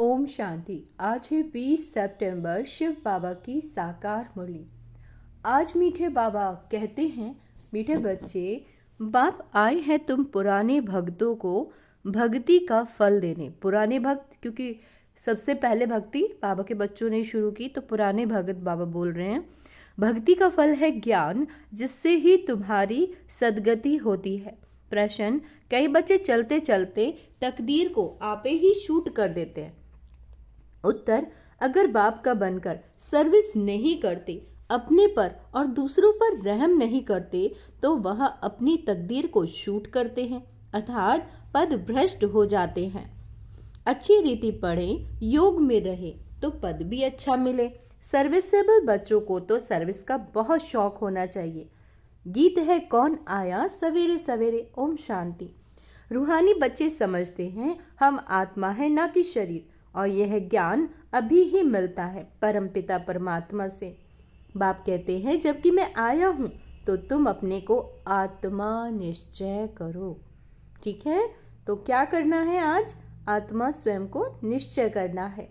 ओम शांति। आज है 20 सितंबर, शिव बाबा की साकार मुरली। आज मीठे बाबा कहते हैं, मीठे बच्चे, बाप आए हैं तुम पुराने भक्तों को भक्ति का फल देने। पुराने भक्त, क्योंकि सबसे पहले भक्ति बाबा के बच्चों ने शुरू की, तो पुराने भगत बाबा बोल रहे हैं। भक्ति का फल है ज्ञान, जिससे ही तुम्हारी सद्गति होती है। प्रश्न: कई बच्चे चलते चलते तकदीर को आपे ही शूट कर देते हैं। उत्तर: अगर बाप का बनकर सर्विस नहीं करते, अपने पर और दूसरों पर रहम नहीं करते, तो वह अपनी तकदीर को शूट करते हैं, अर्थात पद भ्रष्ट हो जाते हैं। अच्छी रीति पढ़ें, योग में रहे तो पद भी अच्छा मिले। सर्विसेबल बच्चों को तो सर्विस का बहुत शौक होना चाहिए। गीत है कौन आया सवेरे सवेरे। ओम शांति। रूहानी बच्चे समझते हैं हम आत्मा है, ना कि शरीर, और यह ज्ञान अभी ही मिलता है परमपिता परमात्मा से। बाप कहते हैं, जबकि मैं आया हूँ तो तुम अपने को आत्मा निश्चय करो। ठीक है, तो क्या करना है आज? आत्मा स्वयं को निश्चय करना है।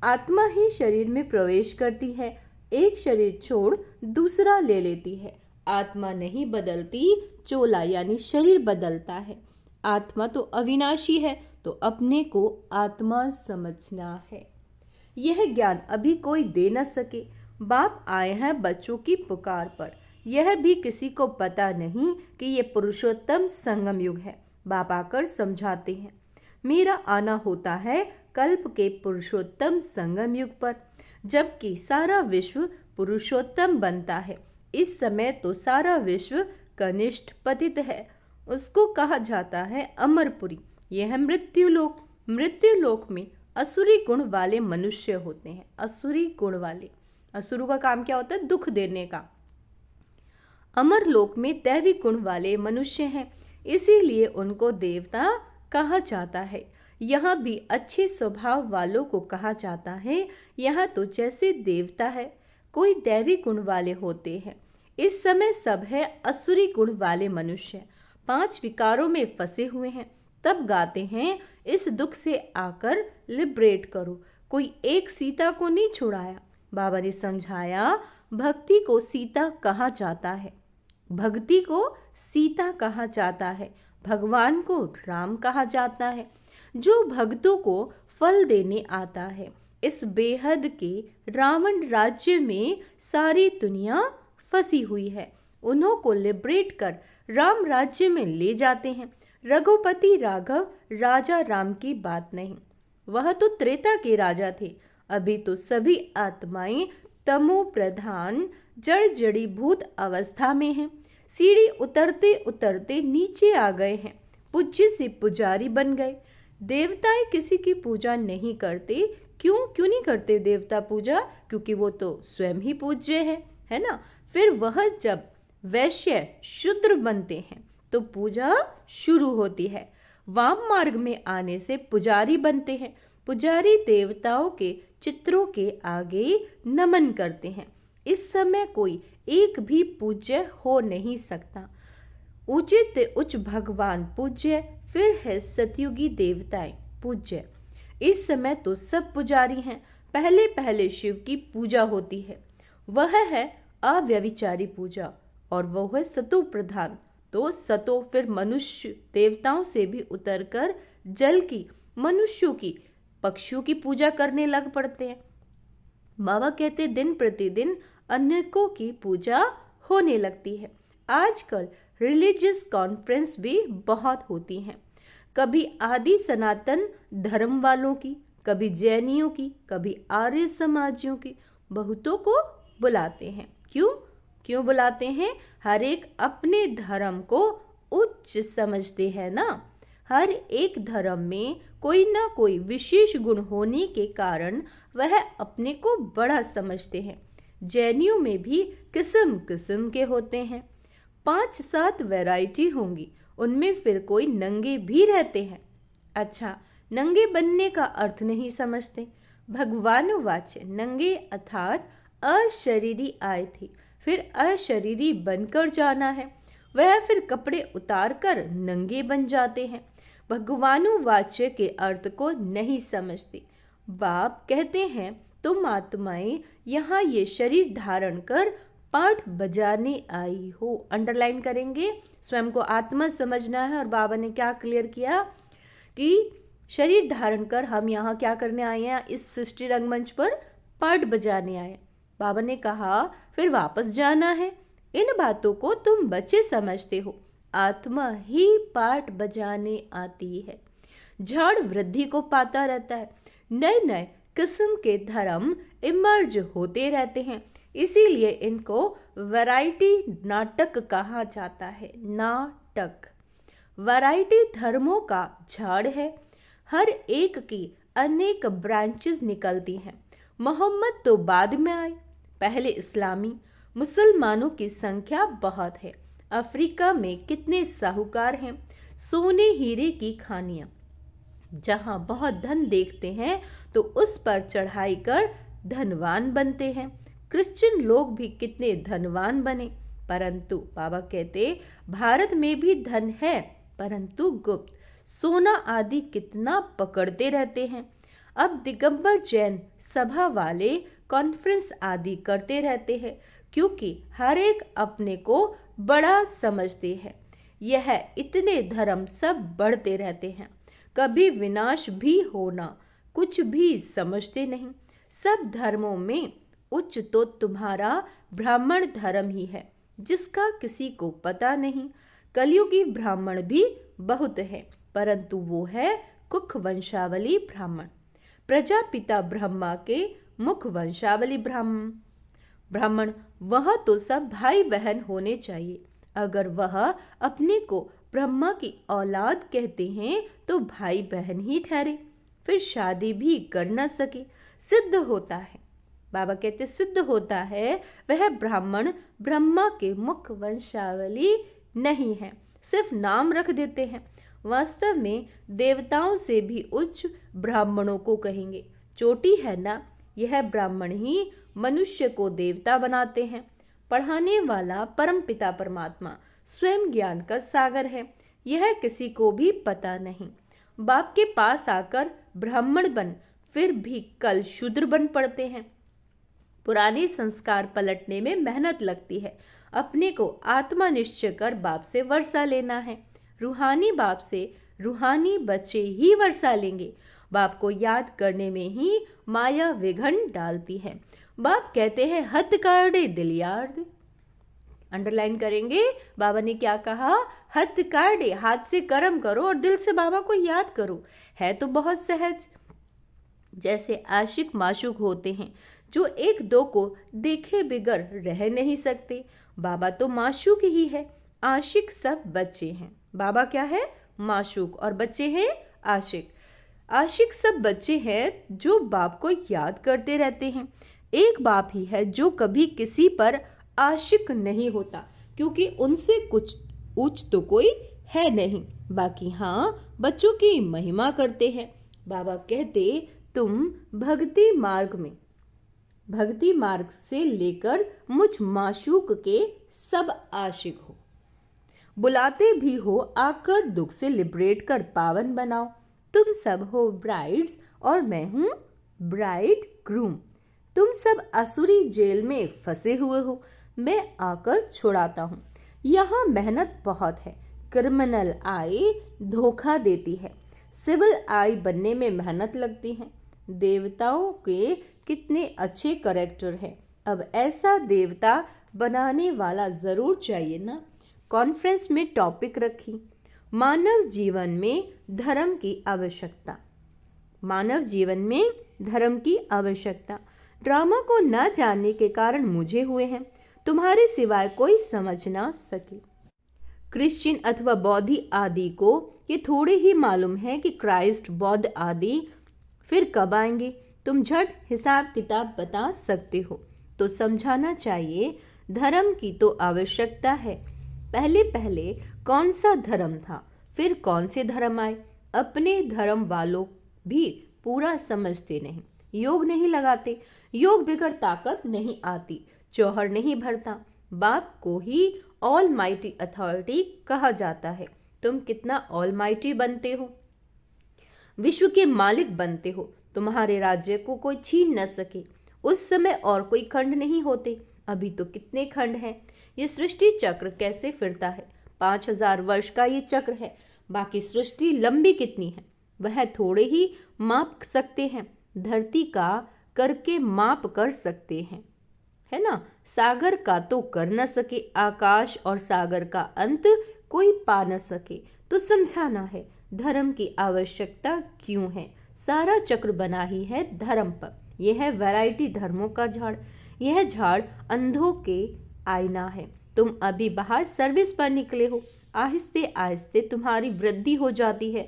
आत्मा ही शरीर में प्रवेश करती है, एक शरीर छोड़ दूसरा ले लेती है। आत्मा नहीं बदलती, चोला यानी शरीर बदलता है। आत्मा तो अविनाशी है, तो अपने को आत्मा समझना है। यह ज्ञान अभी कोई दे न सके। बाप आए हैं बच्चों की पुकार पर। यह भी किसी को पता नहीं कि ये पुरुषोत्तम संगम युग है। बाप आकर समझाते हैं, मेरा आना होता है कल्प के पुरुषोत्तम संगम युग पर, जबकि सारा विश्व पुरुषोत्तम बनता है। इस समय तो सारा विश्व कनिष्ठ पतित है। उसको कहा जाता है अमरपुरी। यह है मृत्युलोक। मृत्युलोक में असुरी गुण वाले मनुष्य होते हैं। असुरी गुण वाले, असुरों का काम क्या होता है? दुख देने का। अमरलोक में दैवी गुण वाले मनुष्य हैं, इसीलिए उनको देवता कहा जाता है। यहाँ भी अच्छे स्वभाव वालों को कहा जाता है। यहाँ तो जैसे देवता है, कोई दैवी गुण वाले होते हैं। इस समय सब है असुरी गुण वाले मनुष्य, 5 विकारों में फंसे हुए हैं। तब गाते हैं, इस दुख से आकर लिबरेट करो। कोई एक सीता को नहीं छुड़ाया। बाबा ने समझाया, भक्ति को सीता कहा जाता है, भक्ति को सीता कहा जाता है, भगवान को राम कहा जाता है, जो भक्तों को फल देने आता है। इस बेहद के रावण राज्य में सारी दुनिया फंसी हुई है। उन्हों को लिबरेट कर राम राज्य में ले जाते हैं। रघुपति राघव राजा राम की बात नहीं, वह तो त्रेता के राजा थे। अभी तो सभी आत्माएं तमो प्रधान जड़ जड़ीभूत अवस्था में हैं। सीढ़ी उतरते उतरते नीचे आ गए हैं, पूज्य से पुजारी बन गए। देवताएं किसी की पूजा नहीं करते। क्यों नहीं करते देवता पूजा? क्योंकि वो तो स्वयं ही पूज्य है ना। फिर वह जब वैश्य शूद्र बनते हैं तो पूजा शुरू होती है। वाम मार्ग में आने से पुजारी बनते हैं। पुजारी देवताओं के चित्रों के आगे नमन करते हैं। इस समय कोई एक भी पूज्य हो नहीं सकता। उचित उच्च भगवान पूज्य, फिर है सतयुगी देवताएं पूज्य। इस समय तो सब पुजारी हैं। पहले पहले शिव की पूजा होती है, वह है अव्यभिचारी पूजा, और वह है सतो प्रधान। तो सतो फिर मनुष्य देवताओं से भी उतरकर जल की, मनुष्यों की, पक्षियों की पूजा करने लग पड़ते हैं। बाबा कहते दिन प्रतिदिन अनेकों की पूजा होने लगती है। आजकल रिलीजियस कॉन्फ्रेंस भी बहुत होती हैं। कभी आदि सनातन धर्म वालों की, कभी जैनियों की, कभी आर्य समाजियों की, बहुतों को बुलाते हैं। क्यों बुलाते हैं? हर एक अपने धर्म को उच्च समझते हैं ना। हर एक धर्म में कोई ना कोई विशेष गुण होने के कारण वह अपने को बड़ा समझते हैं। जैनियों में भी किस्म किस्म के होते हैं, 5-7 वैरायटी होंगी। उनमें फिर कोई नंगे भी रहते हैं। अच्छा, नंगे बनने का अर्थ नहीं समझते। भगवान वाच्य नंगे अर्थात अशरीरी आए थे, फिर अशरीरी बनकर जाना है। वह फिर कपड़े उतार कर नंगे बन जाते हैं। भगवानु वाच्य के अर्थ को नहीं समझते। बाप कहते हैं तुम आत्माएं यहाँ ये शरीर धारण कर पाठ बजाने आई हो। अंडरलाइन करेंगे, स्वयं को आत्मा समझना है। और बाबा ने क्या क्लियर किया कि शरीर धारण कर हम यहाँ क्या करने आए हैं, इस सृष्टि रंगमंच पर पाठ बजाने आए। बाबा ने कहा फिर वापस जाना है। इन बातों को तुम बच्चे समझते हो, आत्मा ही पाठ बजाने आती है। झाड़ वृद्धि को पाता रहता है, नए नए किस्म के धर्म इमर्ज होते रहते हैं, इसीलिए इनको वैरायटी नाटक कहा जाता है। नाटक वैरायटी धर्मों का झाड़ है, हर एक की अनेक ब्रांचेस निकलती हैं। मोहम्मद तो बाद में आए, पहले इस्लामी मुसलमानों की संख्या बहुत है। अफ्रीका में कितने साहूकार हैं, सोने हीरे की खानियां, जहां बहुत धन देखते हैं तो उस पर चढ़ाई कर धनवान बनते हैं। क्रिश्चियन लोग भी कितने धनवान बने, परंतु बाबा कहते भारत में भी धन है, परंतु गुप्त। सोना आदि कितना पकड़ते रहते हैं। अब दिगंबर जैन सभा वाले कॉन्फ्रेंस आदि करते रहते हैं, क्योंकि हर एक अपने को बड़ा समझते हैं। यह इतने धर्म सब बढ़ते रहते हैं, कभी विनाश भी होना कुछ भी समझते नहीं। सब धर्मों में उच्च तो तुम्हारा ब्राह्मण धर्म ही है, जिसका किसी को पता नहीं। कलयुगी ब्राह्मण भी बहुत है, परंतु वो है कुख वंशावली ब्राह्मण, प्रजापिता ब्रह्मा के मुख वंशावली ब्राह्मण। वह तो सब भाई बहन होने चाहिए। अगर वह अपने को ब्रह्मा की औलाद कहते हैं तो भाई बहन ही ठहरे, फिर शादी भी कर न सके। सिद्ध होता है, बाबा कहते सिद्ध होता है वह ब्राह्मण ब्रह्मा के मुख वंशावली नहीं है, सिर्फ नाम रख देते हैं। वास्तव में देवताओं से भी उच्च ब्राह्मणों को कहेंगे। चोटी है ना, यह ब्राह्मण ही मनुष्य को देवता बनाते हैं। पढ़ाने वाला परमपिता परमात्मा स्वयं ज्ञान का सागर है, यह किसी को भी पता नहीं। बाप के पास आकर ब्राह्मण बन फिर भी कल शूद्र बन पड़ते हैं। पुराने संस्कार पलटने में मेहनत लगती है। अपने को आत्मा निश्चय कर बाप से वर्षा लेना है। रूहानी बाप से रूहानी बच्चे ही वर्षा लेंगे। बाप को याद करने में ही माया विघन डालती है। बाप कहते हैं हथ काटे दिल याद। अंडरलाइन करेंगे, बाबा ने क्या कहा, हथ काटे, हाथ से कर्म करो और दिल से बाबा को याद करो। है तो बहुत सहज। जैसे आशिक माशूक होते हैं जो एक दो को देखे बिगर रह नहीं सकते, बाबा तो माशूक ही है। आशिक सब बच्चे हैं। बाबा क्या है, माशूक, और बच्चे हैं आशिक। आशिक सब बच्चे हैं जो बाप को याद करते रहते हैं। एक बाप ही है जो कभी किसी पर आशिक नहीं होता, क्योंकि उनसे कुछ उच्च तो कोई है नहीं। बाकी हाँ, बच्चों की महिमा करते हैं। बाबा कहते तुम भक्ति मार्ग से लेकर मुझ माशूक के सब आशिक हो। बुलाते भी हो आकर दुख से लिबरेट कर पावन बनाओ। तुम सब हो ब्राइड्स और मैं हूँ ब्राइड ग्रूम। तुम सब असुरी जेल में फंसे हुए हो, मैं आकर छुड़ाता हूँ। यहाँ मेहनत बहुत है। क्रिमिनल आई धोखा देती है, सिविल आई बनने में मेहनत लगती है। देवताओं के कितने अच्छे करेक्टर हैं। अब ऐसा देवता बनाने वाला जरूर चाहिए ना। कॉन्फ्रेंस में टॉपिक रखी, मानव जीवन में धर्म की आवश्यकता। मानव जीवन में धर्म की आवश्यकता। ड्रामा को न जानने के कारण मुझे हुए हैं, तुम्हारे सिवाय कोई समझ ना सके। क्रिश्चियन अथवा बौद्धी आदि को ये थोड़े ही मालूम है कि क्राइस्ट, बौद्ध आदि फिर कब आएंगे। तुम झट हिसाब किताब बता सकते हो तो समझाना चाहिए। धर्म की तो आवश्यकता है। पहले पहले कौन सा धर्म था, फिर कौन से धर्म आए। अपने धर्म वालों भी पूरा समझते नहीं, योग नहीं लगाते। योग बिगर ताकत नहीं आती, चौहर नहीं भरता। बाप को ही ऑल माइटी अथॉरिटी कहा जाता है। तुम कितना ऑल माइटी बनते हो, विश्व के मालिक बनते हो। तुम्हारे राज्य को कोई छीन न सके। उस समय और कोई खंड नहीं होते, अभी तो कितने खंड हैं। ये सृष्टि चक्र कैसे फिरता है? 5000 वर्ष का ये चक्र है। बाकी सृष्टि लंबी कितनी है वह थोड़े ही माप सकते हैं, धरती का करके माप कर सकते हैं, है ना। सागर का तो कर न सके, आकाश और सागर का अंत कोई पा न सके। तो समझाना है धर्म की आवश्यकता क्यों है। सारा चक्र बना ही है धर्म पर। यह है वैरायटी धर्मों का झाड़। यह झाड़ अंधों के आईना है। तुम अभी बाहर सर्विस पर निकले हो, आहिस्ते आहिस्ते तुम्हारी वृद्धि हो जाती है।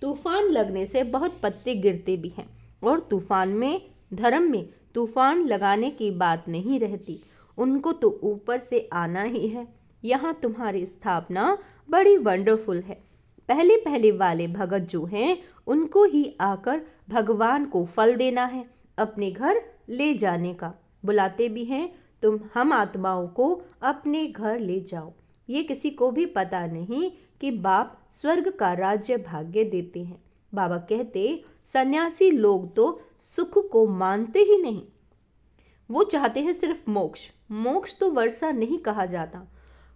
तूफान लगने से बहुत पत्ते गिरते भी हैं, और तूफान में, धर्म में तूफान लगाने की बात नहीं रहती, उनको तो ऊपर से आना ही है। यहाँ तुम्हारी स्थापना बड़ी वंडरफुल है। पहले पहले वाले भगत जो हैं उनको ही आकर भगवान को फल देना है, अपने घर ले जाने का। बुलाते भी हैं, तुम हम आत्माओं को अपने घर ले जाओ। ये किसी को भी पता नहीं कि बाप स्वर्ग का राज्य भाग्य देते हैं। बाबा कहते सन्यासी लोग तो सुख को मानते ही नहीं, वो चाहते हैं सिर्फ मोक्ष। मोक्ष तो वर्षा नहीं कहा जाता।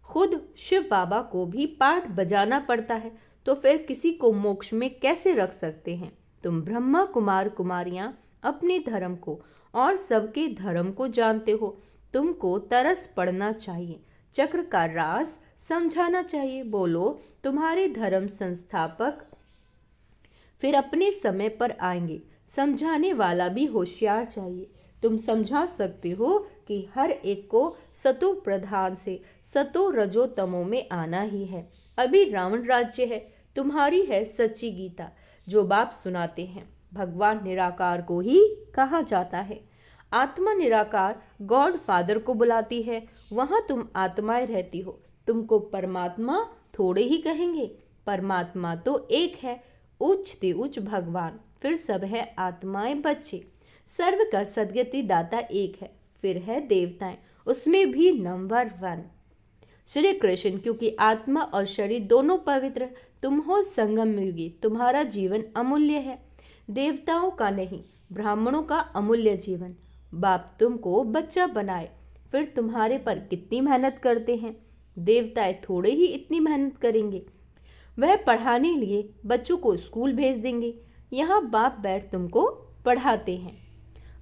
खुद शिव बाबा को भी पाठ बजाना पड़ता है, तो फिर किसी को मोक्ष में कैसे रख सकते हैं। तुम ब्रह्मा कुमार कुमारियां अपने धर्म को और सबके धर्म को जानते हो। तुमको तरस पड़ना चाहिए, चक्र का राज समझाना चाहिए। बोलो तुम्हारे धर्म संस्थापक फिर अपने समय पर आएंगे। समझाने वाला भी होशियार चाहिए। तुम समझा सकते हो कि हर एक को सतो प्रधान से सतो रजो तमो में आना ही है। अभी रावण राज्य है, तुम्हारी है सच्ची गीता जो बाप सुनाते हैं। भगवान निराकार को ही कहा जाता है। आत्मा निराकार गॉड फादर को बुलाती है, वहां तुम आत्माएं रहती हो। तुमको परमात्मा थोड़े ही कहेंगे, परमात्मा तो एक है, उच्च ते उच्च भगवान, फिर सब है आत्माएं बच्चे। सर्व का सदगति दाता एक है, फिर है देवताएं, उसमें भी नंबर 1 श्री कृष्ण, क्योंकि आत्मा और शरीर दोनों पवित्र। तुम हो संगम युगी, तुम्हारा जीवन अमूल्य है, देवताओं का नहीं, ब्राह्मणों का अमूल्य जीवन। बाप तुमको बच्चा बनाए, फिर तुम्हारे पर कितनी मेहनत करते हैं। देवताएं थोड़े ही इतनी मेहनत करेंगे। वह पढ़ाने लिए बच्चों को स्कूल भेज देंगे, यहाँ बाप बैठ तुमको पढ़ाते हैं।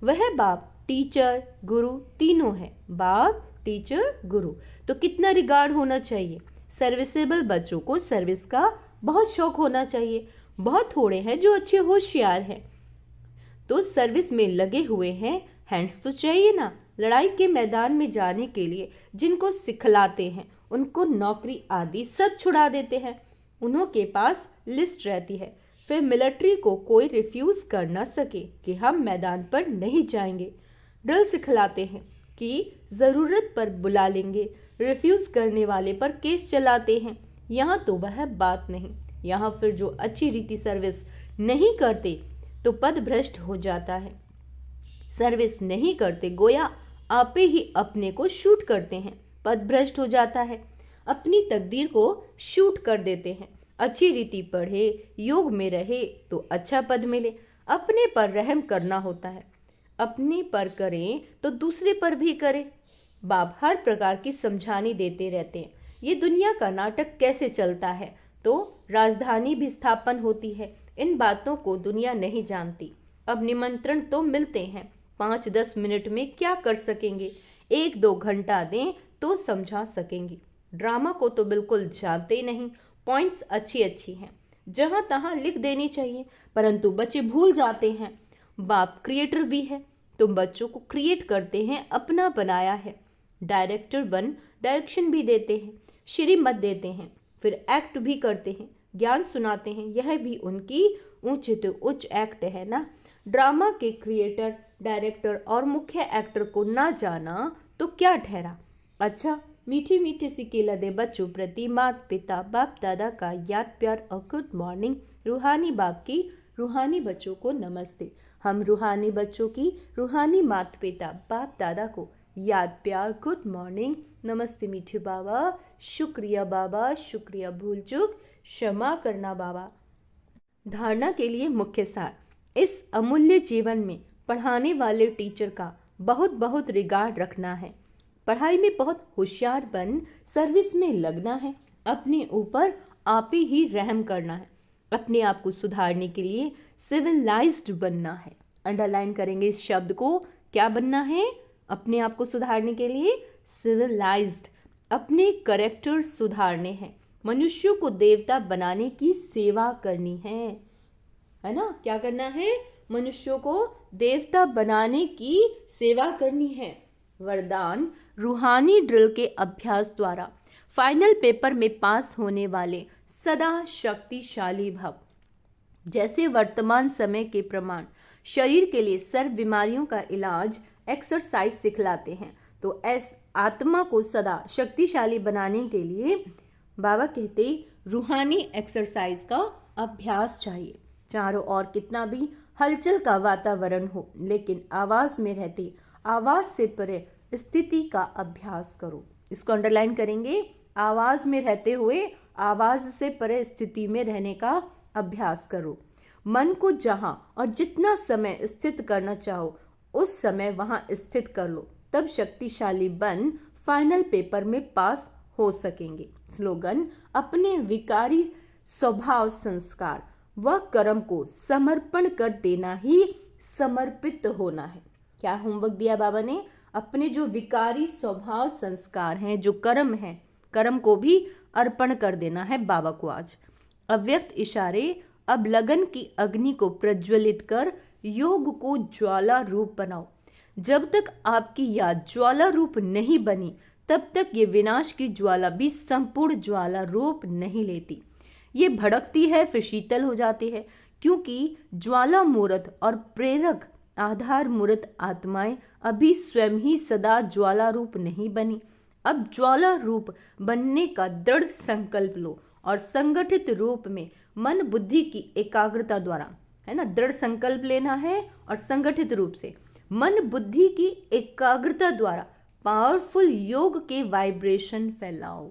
वह बाप टीचर गुरु तीनों है, बाप टीचर गुरु। तो कितना रिगार्ड होना चाहिए। सर्विसेबल बच्चों को सर्विस का बहुत शौक होना चाहिए। बहुत थोड़े हैं जो अच्छे होशियार हैं, तो सर्विस में लगे हुए हैं। हैंड्स तो चाहिए ना, लड़ाई के मैदान में जाने के लिए जिनको सिखलाते हैं उनको नौकरी आदि सब छुड़ा देते हैं। उन्हों के पास लिस्ट रहती है, फिर मिलिट्री को कोई रिफ्यूज कर ना सके कि हम मैदान पर नहीं जाएंगे। ड्रिल सिखलाते हैं कि ज़रूरत पर बुला लेंगे, रिफ्यूज करने वाले पर केस चलाते हैं। यहाँ तो वह बात नहीं। यहाँ फिर जो अच्छी रीति सर्विस नहीं करते तो पद भ्रष्ट हो जाता है। सर्विस नहीं करते गोया आपे ही अपने को शूट करते हैं, पद भ्रष्ट हो जाता है। अपनी तकदीर को शूट कर देते हैं। अच्छी रीति पढ़े, योग में रहे तो अच्छा पद मिले। अपने पर रहम करना होता है, अपने पर करें तो दूसरे पर भी करें। बाप हर प्रकार की समझानी देते रहते हैं। ये दुनिया का नाटक कैसे चलता है, तो राजधानी भी स्थापन होती है। इन बातों को दुनिया नहीं जानती। अब निमंत्रण तो मिलते हैं, 5-10 मिनट में क्या कर सकेंगे, 1-2 घंटा दें तो समझा सकेंगे। ड्रामा को तो बिल्कुल जानते नहीं। पॉइंट्स अच्छी अच्छी हैं, जहां तहां लिख देनी चाहिए, परंतु बच्चे भूल जाते हैं। बाप क्रिएटर भी है, तुम बच्चों को क्रिएट करते हैं, अपना बनाया है। डायरेक्टर बन डायरेक्शन भी देते हैं, श्रीमत देते हैं, फिर एक्ट भी करते हैं, ज्ञान सुनाते हैं। यह भी उनकी उचित उच्च एक्ट है ना। ड्रामा के क्रिएटर, डायरेक्टर और मुख्य एक्टर को ना जाना तो क्या ठहरा। अच्छा, मीठी मीठी सी केला दे बच्चों प्रति माता पिता बाप दादा का याद प्यार और गुड मॉर्निंग। रूहानी बाप की रूहानी बच्चों को नमस्ते। हम रूहानी बच्चों की रूहानी माता पिता बाप दादा को याद प्यार गुड मॉर्निंग नमस्ते। मीठे बाबा, शुक्रिया बाबा, शुक्रिया, भूल चूक क्षमा करना बाबा। धारणा के लिए मुख्य सार। इस अमूल्य जीवन में पढ़ाने वाले टीचर का बहुत बहुत रिगार्ड रखना है। पढ़ाई में बहुत होशियार बन सर्विस में लगना है। अपने ऊपर आप ही रहम करना है। अपने आप को सुधारने के लिए सिविलाइज्ड बनना है। अंडरलाइन करेंगे इस शब्द को, क्या बनना है? अपने आप को सुधारने के लिए सिविलाइज्ड। अपने करेक्टर सुधारने हैं। मनुष्यों को देवता बनाने की सेवा करनी है ना? क्या करना है? मनुष्यों को देवता बनाने की सेवा करनी है। वरदान, रूहानी ड्रिल के अभ्यास द्वारा फाइनल पेपर में पास होने वाले सदा शक्तिशाली भव। जैसे वर्तमान समय के प्रमाण शरीर के लिए सर्व बीमारियों का इलाज एक्सरसाइज सिखलाते हैं, तो आत्मा को सदा शक्तिशाली बनाने के लिए बाबा कहते रूहानी एक्सरसाइज का अभ्यास चाहिए। चारों ओर कितना भी हलचल का वातावरण हो, लेकिन आवाज में रहते आवाज से परे स्थिति का अभ्यास करो। इसको अंडरलाइन करेंगे, आवाज में रहते हुए आवाज से परे स्थिति में रहने का अभ्यास करो। मन को जहां और जितना समय स्थित करना चाहो उस समय वहां स्थित कर लो, तब शक्तिशाली बन फाइनल पेपर में पास हो सकेंगे। स्लोगन, अपने विकारी स्वभाव, संस्कार व कर्म को समर्पण कर देना ही समर्पित होना है। क्या होमवर्क दिया बाबा ने? अपने जो विकारी स्वभाव, संस्कार हैं, जो कर्म हैं, कर्म को भी अर्पण कर देना है बाबा को आज। अव्यक्त इशारे, अब लगन की अग्नि को प्रज्वलित कर योग को ज्वाला रूप बनाओ। जब तक आपकी याद ज्वाला रूप नहीं बनी, तब तक ये विनाश की ज्वाला भी संपूर्ण ज्वाला रूप नहीं लेती। ये भड़कती है, फिर शीतल हो जाती है, क्योंकि ज्वाला मूर्त और प्रेरक आधार मूर्त आत्माएं अभी स्वयं ही सदा ज्वाला रूप नहीं बनी। अब ज्वाला रूप बनने का दृढ़ संकल्प लो और संगठित रूप में मन बुद्धि की एकाग्रता द्वारा, है ना, दृढ़ संकल्प लेना है और संगठित रूप से मन बुद्धि की एकाग्रता द्वारा पावरफुल योग के वाइब्रेशन फैलाओ।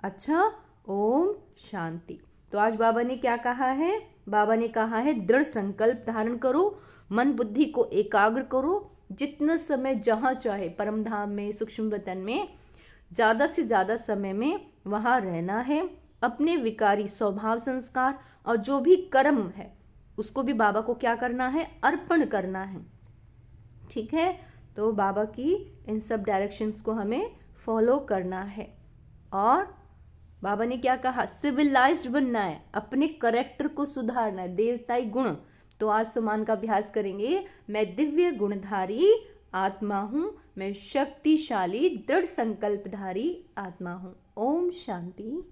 अच्छा, ओम शांति। तो आज बाबा ने क्या कहा है? बाबा ने कहा है दृढ़ संकल्प धारण करो, मन बुद्धि को एकाग्र करो, जितना समय जहां चाहे परम धाम में, सूक्ष्म वतन में, ज्यादा से ज्यादा समय में वहां रहना है। अपने विकारी स्वभाव, संस्कार और जो भी कर्म है उसको भी बाबा को क्या करना है? अर्पण करना है। ठीक है, तो बाबा की इन सब डायरेक्शंस को हमें फॉलो करना है। और बाबा ने क्या कहा? सिविलाइज्ड बनना है, अपने करेक्टर को सुधारना है, देवताई गुण। तो आज सम्मान का अभ्यास करेंगे। मैं दिव्य गुणधारी आत्मा हूं, मैं शक्तिशाली दृढ़ संकल्पधारी आत्मा हूं। ओम शांति।